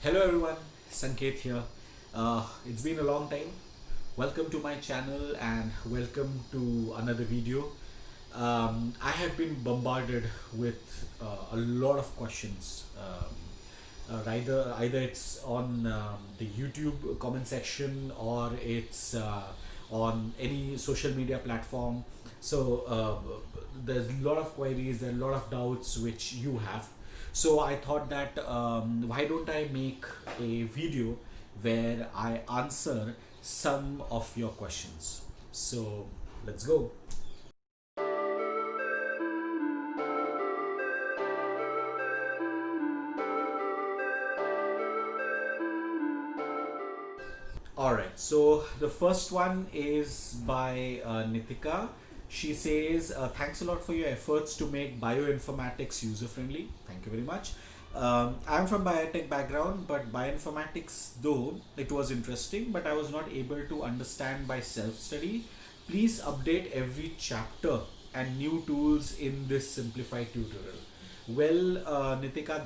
Hello everyone, Sanket here. It's been a long time. Welcome to my channel and welcome to another video. I have been bombarded with a lot of questions. Either it's on the YouTube comment section or it's on any social media platform. There's a lot of queries, there are a lot of doubts which you have. So I thought that why don't I make a video where I answer some of your questions. So let's go. All right. So the first one is by Nitika. She says, "Thanks a lot for your efforts to make bioinformatics user friendly. Thank you very much. I'm from biotech background, but bioinformatics, though it was interesting, but I was not able to understand by self study. Please update every chapter and new tools in this simplified tutorial." Well, Nitika,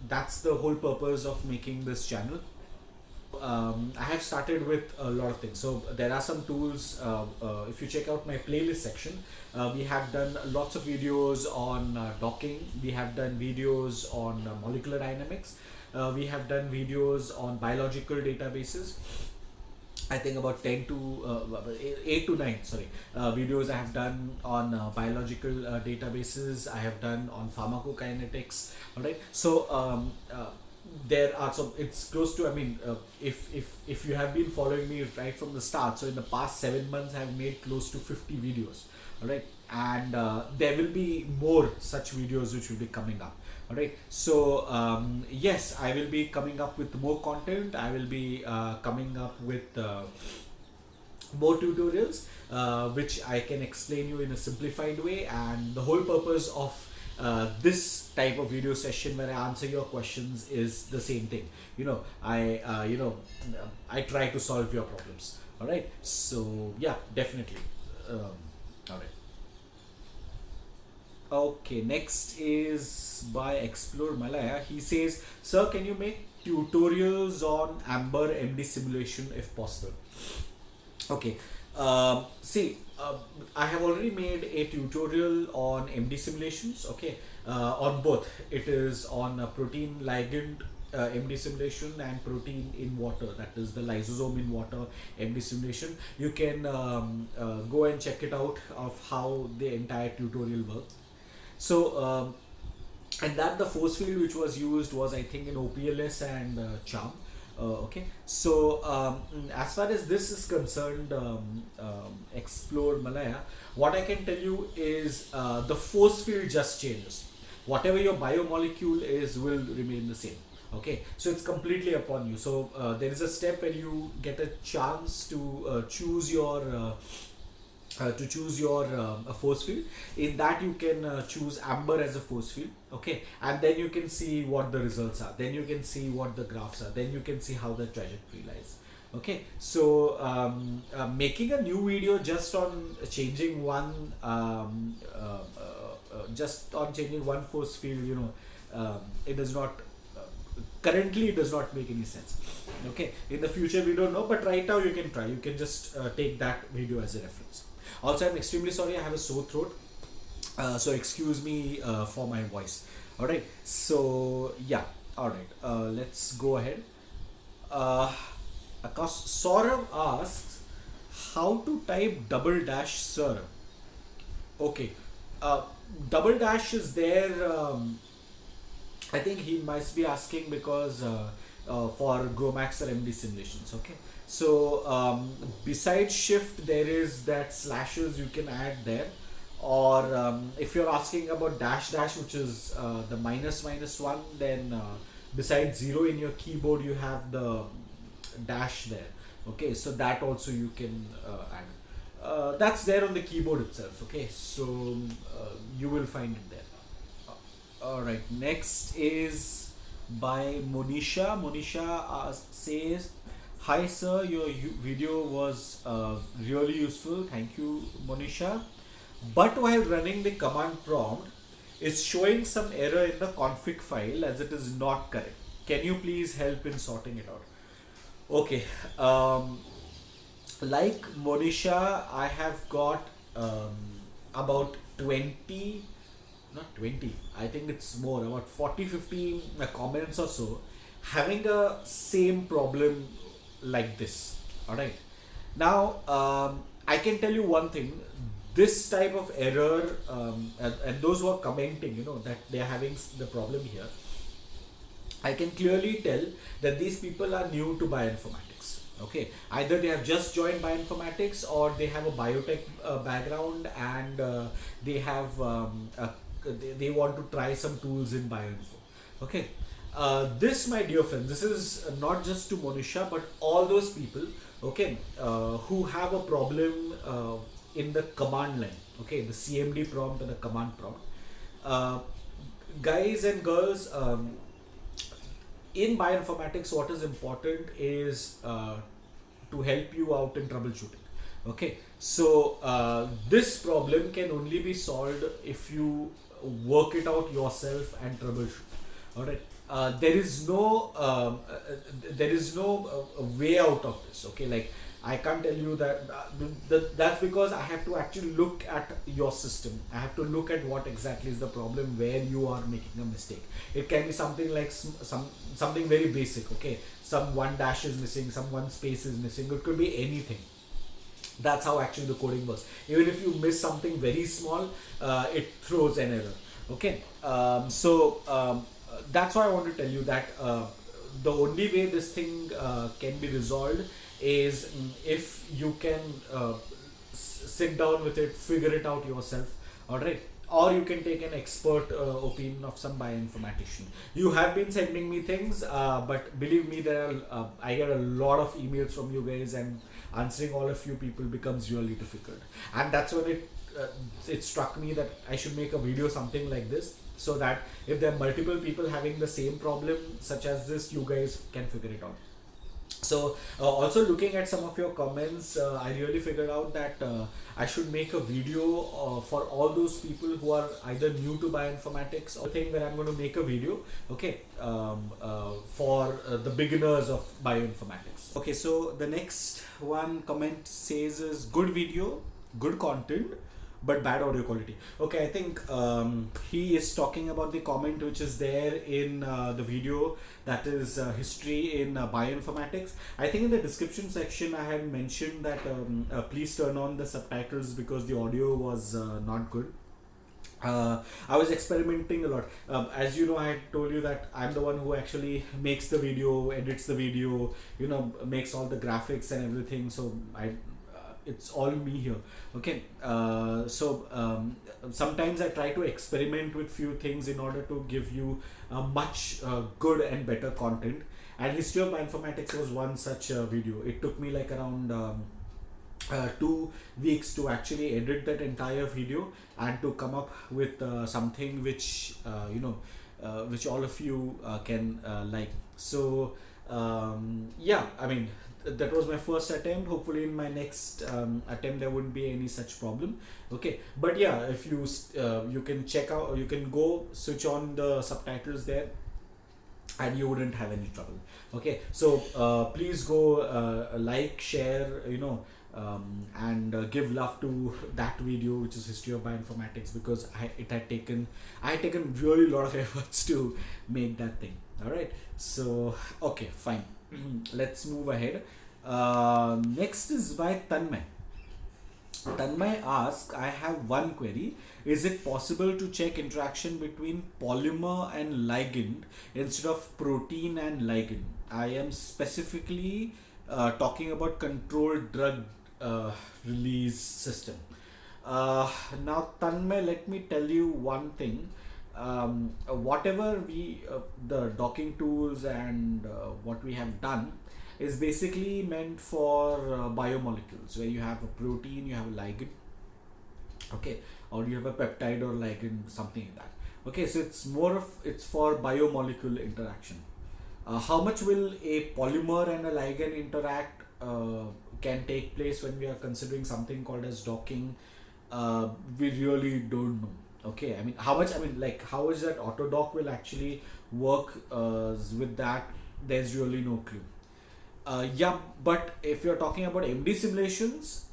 that's the whole purpose of making this channel. I have started with a lot of things. So there are some tools. If you check out my playlist section, we have done lots of videos on docking. We have done videos on molecular dynamics. We have done videos on biological databases. I think about 10 to 8 to 9 videos I have done on biological databases. I have done on pharmacokinetics. All right. There are some, it's close to, if you have been following me right from the start, so in the past 7 months I have made close to 50 videos. All right. And there will be more such videos which will be coming up. All right. Yes, I will be coming up with more content. I will be coming up with more tutorials which I can explain you in a simplified way. And the whole purpose of this type of video session where I answer your questions is the same thing. I try to solve your problems. All right. So yeah, definitely. All right. Okay, next is by Explore Malaya. He says, "Sir, can you make tutorials on Amber MD simulation if possible?" Okay. I have already made a tutorial on MD simulations. Okay, on both. It is on a protein ligand MD simulation and protein in water. That is the lysosome in water MD simulation. You can go and check it out of how the entire tutorial works. And that the force field which was used was, I think, in OPLS and CHARM. Okay, as far as this is concerned, Explore Malaya, what I can tell you is the force field just changes. Whatever your biomolecule is will remain the same. Okay, so it's completely upon you. There is a step when you get a chance to choose your force field. In that you can choose Amber as a force field. Okay, and then you can see what the results are, then you can see what the graphs are, then you can see how the trajectory lies. Okay, making a new video just on changing one force field, it does not currently it does not make any sense. Okay, in the future we don't know, but right now you can try. You can just take that video as a reference. Also, I'm extremely sorry, I have a sore throat, so excuse me for my voice. All right. All right. Let's go ahead. Saurav asks how to type double dash sir. Okay. Double dash is there. I think he must be asking because for GROMACS or MD simulations. Okay. Besides shift, there is that slashes you can add there, or if you're asking about dash dash, which is the -1, then besides 0 in your keyboard you have the dash there. Okay, so that also you can add. That's there on the keyboard itself. Okay, you will find it there. All right, next is by Monisha. Monisha says, "Hi sir, your video was really useful. Thank you, Monisha. But while running the command prompt, it's showing some error in the config file as it is not correct. Can you please help in sorting it out? Okay. Um, like Monisha, I have got about 20, not 20, I think it's more, about 40, 50 comments or so, having a same problem like this. All right. Now, I can tell you one thing. This type of error, and those who are commenting, that they are having the problem here, I can clearly tell that these people are new to bioinformatics. Okay, either they have just joined bioinformatics or they have a biotech background, and they want to try some tools in bioinfo. Okay, this, my dear friends, this is not just to Monisha but all those people. Okay, who have a problem in the command line. Okay, the CMD prompt and the command prompt. Uh, Guys and girls, in bioinformatics, what is important is to help you out in troubleshooting. Okay, so this problem can only be solved if you work it out yourself and troubleshoot. All right. There is no way out of this. Okay, like I can't tell you that. That's because I have to actually look at your system. I have to look at what exactly is the problem where you are making a mistake. It can be something like something very basic. Okay, some one dash is missing, some one space is missing. It could be anything. That's how actually the coding works. Even if you miss something very small, it throws an error. Okay, that's why I want to tell you that the only way this thing can be resolved is, if you can sit down with it, figure it out yourself. All right. Or you can take an expert opinion of some bioinformatician. You have been sending me things, but believe me, I get a lot of emails from you guys, and answering all of you people becomes really difficult. And that's when it struck me that I should make a video something like this, so that if there are multiple people having the same problem such as this, you guys can figure it out. So also looking at some of your comments, I really figured out that I should make a video for all those people who are either new to bioinformatics, or thing where I'm going to make a video, okay, for the beginners of bioinformatics. Okay, so the next one comment says is good video, good content, but bad audio quality. Okay, I think he is talking about the comment which is there in the video, that is history in bioinformatics. I think in the description section I had mentioned that please turn on the subtitles because the audio was not good. I was experimenting a lot. As you know, I had told you that I'm the one who actually makes the video, edits the video, makes all the graphics and everything. So it's all me here. Okay. Sometimes I try to experiment with few things in order to give you much good and better content. And history of bioinformatics was one such video. It took me like around 2 weeks to actually edit that entire video and to come up with something which which all of you can like. So yeah, I mean, that was my first attempt. Hopefully in my next attempt there wouldn't be any such problem. Okay, but yeah, if you can check out, or you can go switch on the subtitles there, and you wouldn't have any trouble. Okay, so please go like, share, and give love to that video, which is history of bioinformatics, because I had taken really lot of efforts to make that thing. All right, so okay, fine. Let's move ahead. Next is by Tanmay. Tanmay asks, I have one query. Is it possible to check interaction between polymer and ligand instead of protein and ligand? I am specifically talking about controlled drug release system. Now, Tanmay, let me tell you one thing. Whatever the docking tools and what we have done is basically meant for biomolecules, where you have a protein, you have a ligand, okay, or you have a peptide or ligand, something like that. Okay, so it's for biomolecule interaction. How much will a polymer and a ligand interact can take place when we are considering something called as docking? We really don't know. Okay, I mean, how much, like how is that autodock will actually work with that, there's really no clue. Yeah, but if you're talking about MD simulations,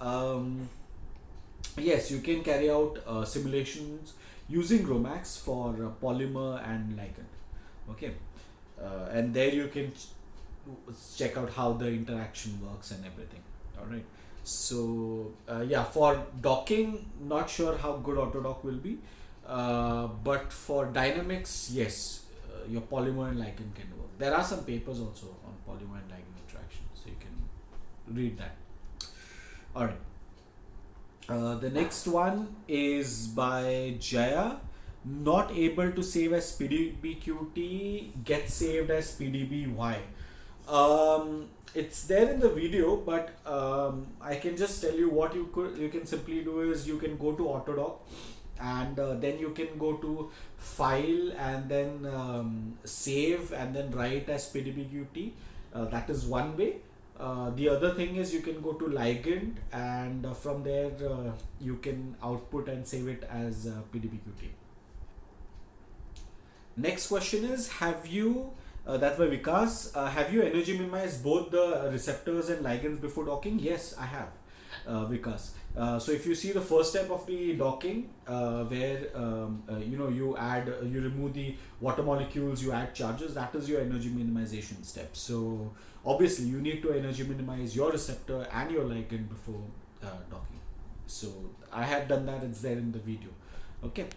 yes, you can carry out simulations using Romax for polymer and ligand. Okay, and there you can check out how the interaction works and everything. All right. So yeah, for docking, not sure how good Autodock will be, but for dynamics, yes, your polymer and ligand can work. There are some papers also on polymer and ligand interaction, so you can read that. All right. The next one is by Jaya. Not able to save as PDBQT, get saved as PDBY. It's there in the video, but I can just tell you what you can simply do is you can go to Autodock, and then you can go to file and then save and then write as PDBQT. That is one way. The other thing is you can go to ligand, and from there you can output and save it as PDBQT. Next question is, have you that's by Vikas, have you energy minimized both the receptors and ligands before docking? Yes, I have, Vikas. So if you see the first step of the docking, where you remove the water molecules, you add charges, that is your energy minimization step. So obviously you need to energy minimize your receptor and your ligand before docking. So I have done that, it's there in the video. Okay.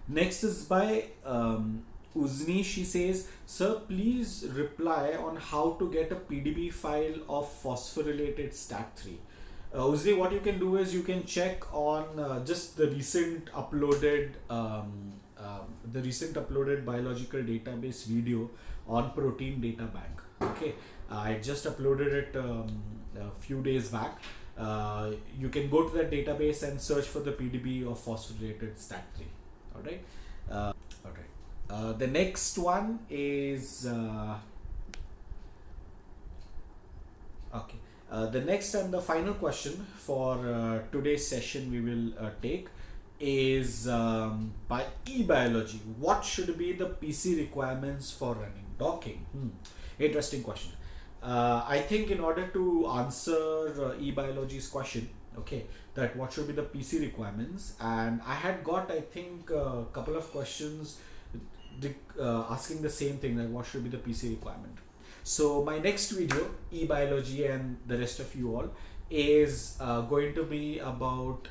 Next is by Uzni. She says, sir, please reply on how to get a PDB file of phosphorylated STAT3. Uzni, what you can do is you can check on just the recent uploaded biological database video on Protein Data Bank. Okay, I just uploaded it a few days back. You can go to that database and search for the PDB of phosphorylated STAT3. All right. All right. The next one is okay. The next and the final question for today's session we will take is by eBiology. What should be the PC requirements for running docking? Interesting question. I think in order to answer eBiology's question, okay, that what should be the PC requirements, and I had got, I think, a couple of questions asking the same thing, like what should be the PC requirement. So my next video, eBiology and the rest of you all, is going to be about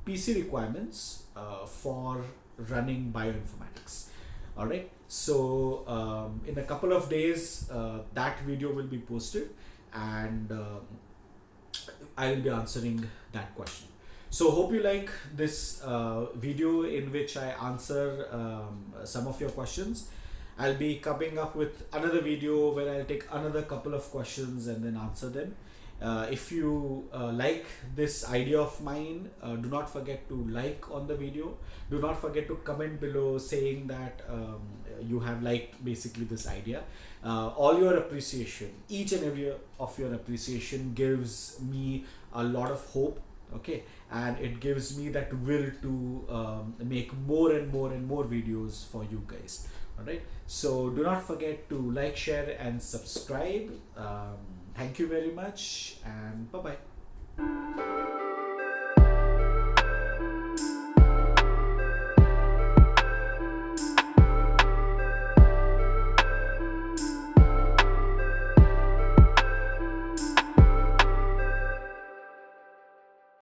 PC requirements for running bioinformatics. All right, so in a couple of days that video will be posted, and I will be answering that question. So hope you like this video in which I answer some of your questions. I'll be coming up with another video where I'll take another couple of questions and then answer them. If you like this idea of mine, do not forget to like on the video. Do not forget to comment below saying that you have liked basically this idea. All your appreciation, each and every of your appreciation gives me a lot of hope, okay, and it gives me that will to make more and more and more videos for you guys. All right, so do not forget to like, share and subscribe. Thank you very much, and bye bye.